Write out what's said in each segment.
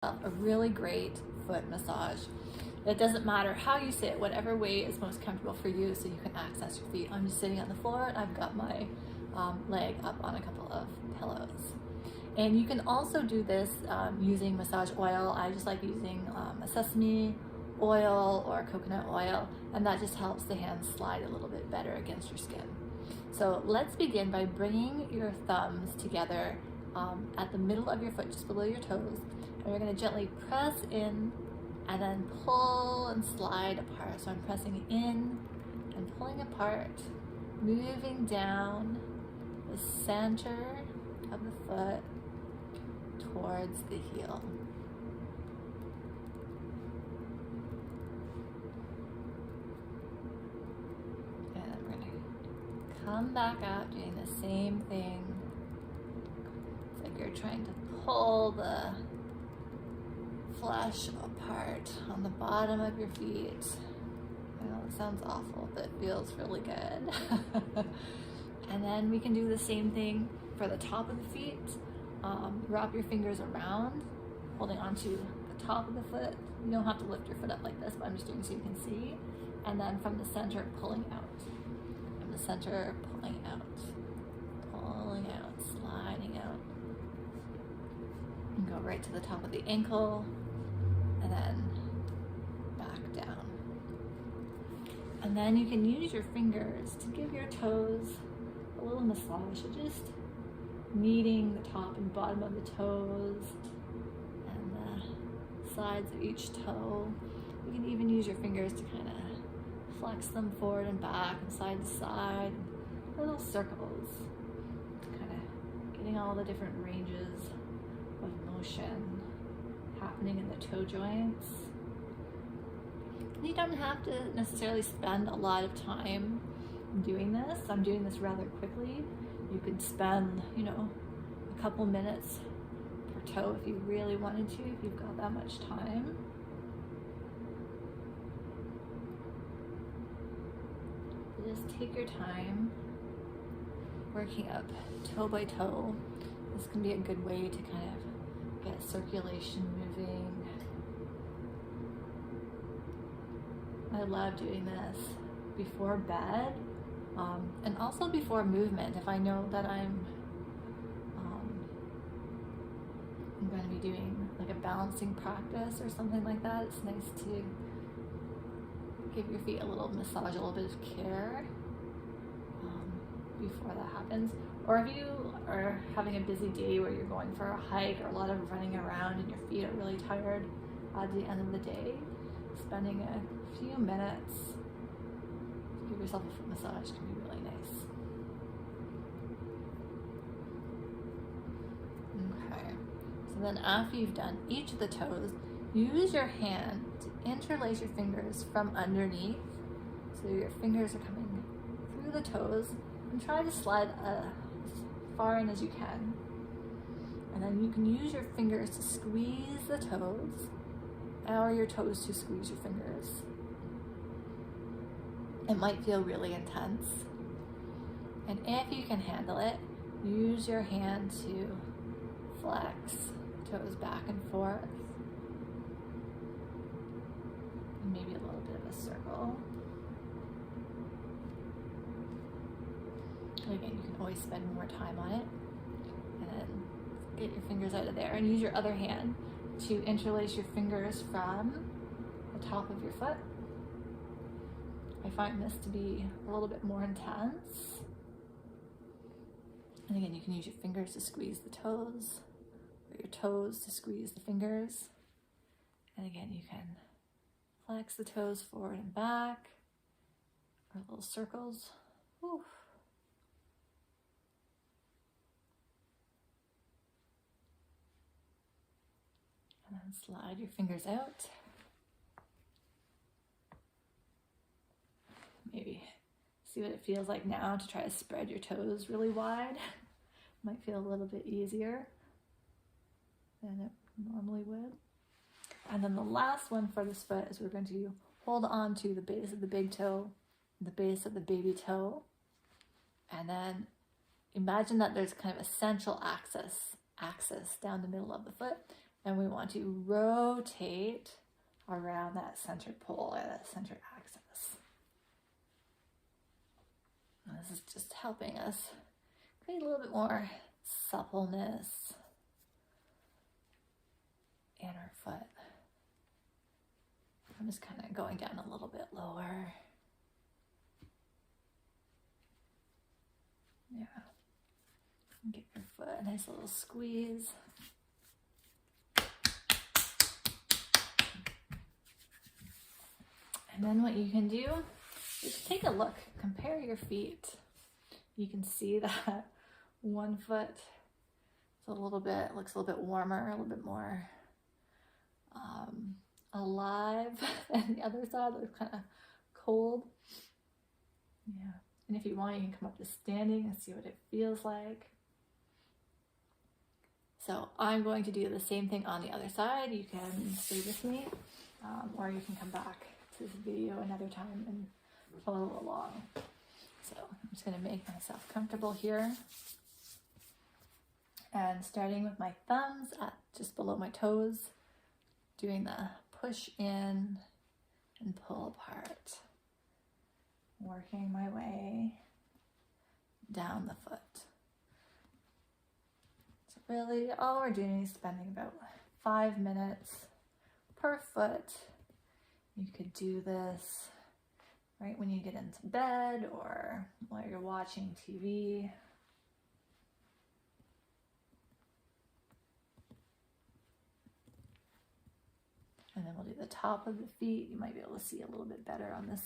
a really great foot massage. It doesn't matter how you sit, whatever way is most comfortable for you, so you can access your feet. I'm just sitting on the floor and I've got my leg up on a couple of pillows. And you can also do this using massage oil. I just like using a sesame oil or coconut oil, and that just helps the hands slide a little bit better against your skin. So let's begin by bringing your thumbs together at the middle of your foot, just below your toes, and we're going to gently press in and then pull and slide apart. So I'm pressing in and pulling apart, moving down the center of the foot towards the heel. And then we're going to come back out doing the same thing. It's like you're trying to pull the flesh apart on the bottom of your feet. I know it sounds awful, but it feels really good. And then we can do the same thing for the top of the feet. Wrap your fingers around, holding onto the top of the foot. You don't have to lift your foot up like this, but I'm just doing so you can see. And then from the center, pulling out. From the center, pulling out. Pulling out, sliding out. And go right to the top of the ankle, and then back down. And then you can use your fingers to give your toes a little massage. So just kneading the top and bottom of the toes and the sides of each toe. You can even use your fingers to kind of flex them forward and back and side to side, little circles, kind of getting all the different ranges of motion happening in the toe joints. You don't have to necessarily spend a lot of time doing this. I'm doing this rather quickly. You could spend, a couple minutes per toe if you really wanted to, if you've got that much time. Just take your time working up toe by toe. This can be a good way to kind of get circulation moving. I love doing this before bed and also before movement. If I know that I'm going to be doing like a balancing practice or something like that, it's nice to give your feet a little massage, a little bit of care before that happens. Or if you are having a busy day where you're going for a hike or a lot of running around and your feet are really tired at the end of the day, spending a few minutes to give yourself a foot massage can be really nice. Okay, so then after you've done each of the toes, use your hand to interlace your fingers from underneath. So your fingers are coming through the toes, and try to slide as far in as you can. And then you can use your fingers to squeeze the toes, or your toes to squeeze your fingers. It might feel really intense. And if you can handle it, use your hand to flex toes back and forth. And maybe a little bit of a circle. Again, you can always spend more time on it. And then get your fingers out of there and use your other hand to interlace your fingers from the top of your foot. I find this to be a little bit more intense. And again, you can use your fingers to squeeze the toes, or your toes to squeeze the fingers. And again, you can flex the toes forward and back, or little circles. Whew. And then slide your fingers out. Maybe see what it feels like now to try to spread your toes really wide. Might feel a little bit easier than it normally would. And then the last one for this foot is we're going to hold on to the base of the big toe, the base of the baby toe, and then imagine that there's kind of a central axis down the middle of the foot, And we want to rotate around that center pole or that center axis. And this is just helping us create a little bit more suppleness in our foot. I'm just kind of going down a little bit lower. Yeah. Give your foot a nice little squeeze. And then what you can do is take a look, compare your feet. You can see that one foot is looks a little bit warmer, a little bit more alive, and the other side looks kind of cold. Yeah. And if you want, you can come up to standing and see what it feels like. So I'm going to do the same thing on the other side. You can stay with me, or you can come back to this video another time and follow along. So I'm just going to make myself comfortable here. And starting with my thumbs at just below my toes, doing the push in and pull apart. Working my way down the foot. So really all we're doing is spending about 5 minutes per foot. You could do this right when you get into bed or while you're watching TV. And then we'll do the top of the feet. You might be able to see a little bit better on this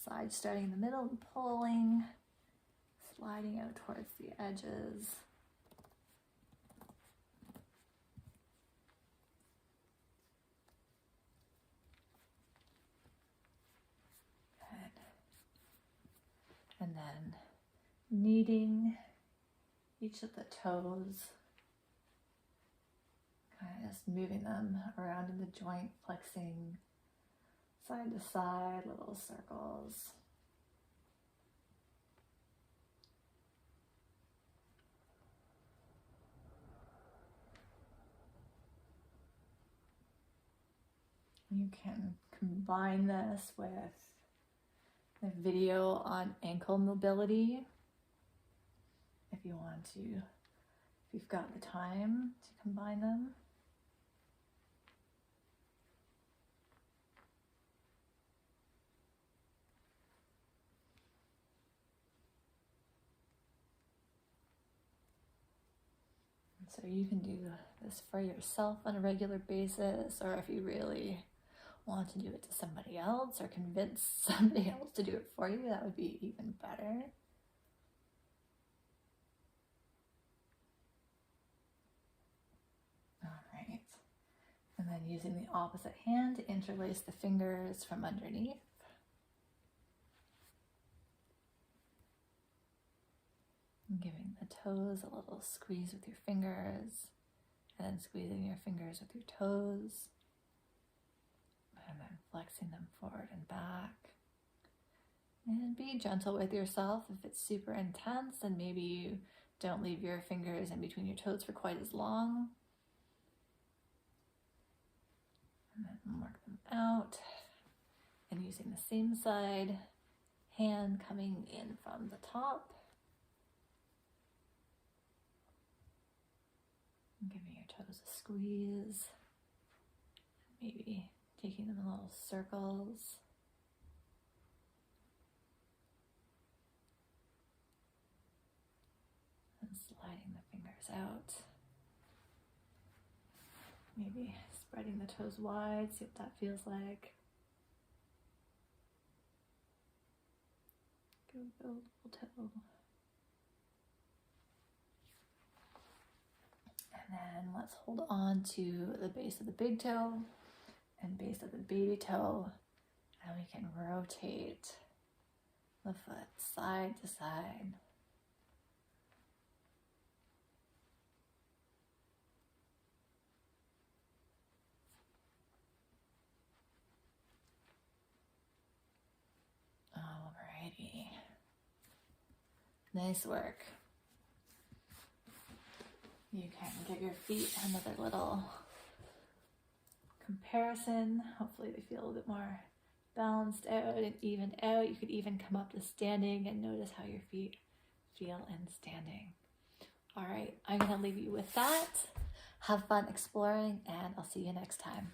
side, starting in the middle and pulling, sliding out towards the edges. Good. And then kneading each of the toes, kind of just moving them around in the joint, flexing side to side, little circles. You can combine this with a video on ankle mobility if you want to, if you've got the time to combine them. So you can do this for yourself on a regular basis, or if you really want to do it to somebody else or convince somebody else to do it for you, that would be even better. All right. And then using the opposite hand to interlace the fingers from underneath. Giving the toes a little squeeze with your fingers, and then squeezing your fingers with your toes, and then flexing them forward and back. And be gentle with yourself. If it's super intense, then maybe you don't leave your fingers in between your toes for quite as long. And then work them out. And using the same side, hand coming in from the top. Giving your toes a squeeze, maybe taking them in little circles. And sliding the fingers out. Maybe spreading the toes wide, see what that feels like. Go little toe. And then let's hold on to the base of the big toe and base of the baby toe, and we can rotate the foot side to side. Alrighty. Nice work. You can give your feet another little comparison. Hopefully they feel a little bit more balanced out and evened out. You could even come up to standing and notice how your feet feel in standing. All right, I'm gonna leave you with that. Have fun exploring, and I'll see you next time.